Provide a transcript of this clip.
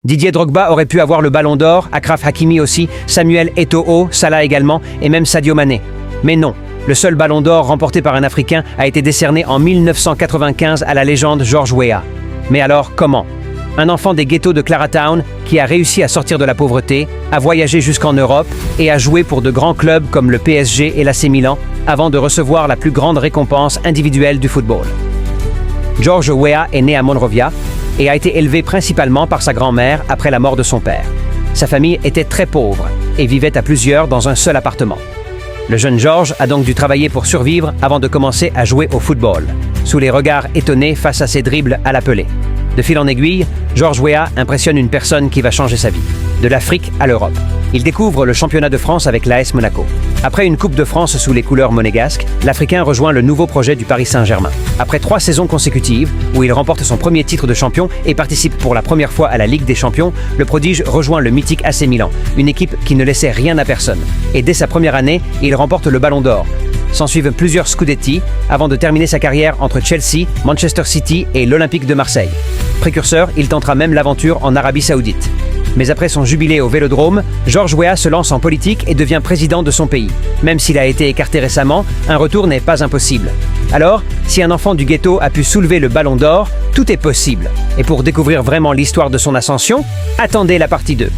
Didier Drogba aurait pu avoir le ballon d'or, Achraf Hakimi aussi, Samuel Eto'o, Salah également, et même Sadio Mané. Mais non, le seul ballon d'or remporté par un Africain a été décerné en 1995 à la légende George Weah. Mais alors, comment? Un enfant des ghettos de Claratown qui a réussi à sortir de la pauvreté, à voyager jusqu'en Europe et à jouer pour de grands clubs comme le PSG et l'AC Milan avant de recevoir la plus grande récompense individuelle du football. George Weah est né à Monrovia et a été élevé principalement par sa grand-mère après la mort de son père. Sa famille était très pauvre et vivait à plusieurs dans un seul appartement. Le jeune George a donc dû travailler pour survivre avant de commencer à jouer au football, sous les regards étonnés face à ses dribbles à la Pelé. De fil en aiguille, George Weah impressionne une personne qui va changer sa vie, de l'Afrique à l'Europe. Il découvre le championnat de France avec l'AS Monaco. Après une Coupe de France sous les couleurs monégasques, l'Africain rejoint le nouveau projet du Paris Saint-Germain. Après 3 saisons consécutives, où il remporte son premier titre de champion et participe pour la première fois à la Ligue des Champions, le prodige rejoint le mythique AC Milan, une équipe qui ne laissait rien à personne. Et dès sa première année, il remporte le Ballon d'Or. S'ensuivent plusieurs Scudetti avant de terminer sa carrière entre Chelsea, Manchester City et l'Olympique de Marseille. Précurseur, il tentera même l'aventure en Arabie Saoudite. Mais après son jubilé au Vélodrome, George Weah se lance en politique et devient président de son pays. Même s'il a été écarté récemment, un retour n'est pas impossible. Alors, si un enfant du ghetto a pu soulever le Ballon d'Or, tout est possible. Et pour découvrir vraiment l'histoire de son ascension, attendez la partie 2.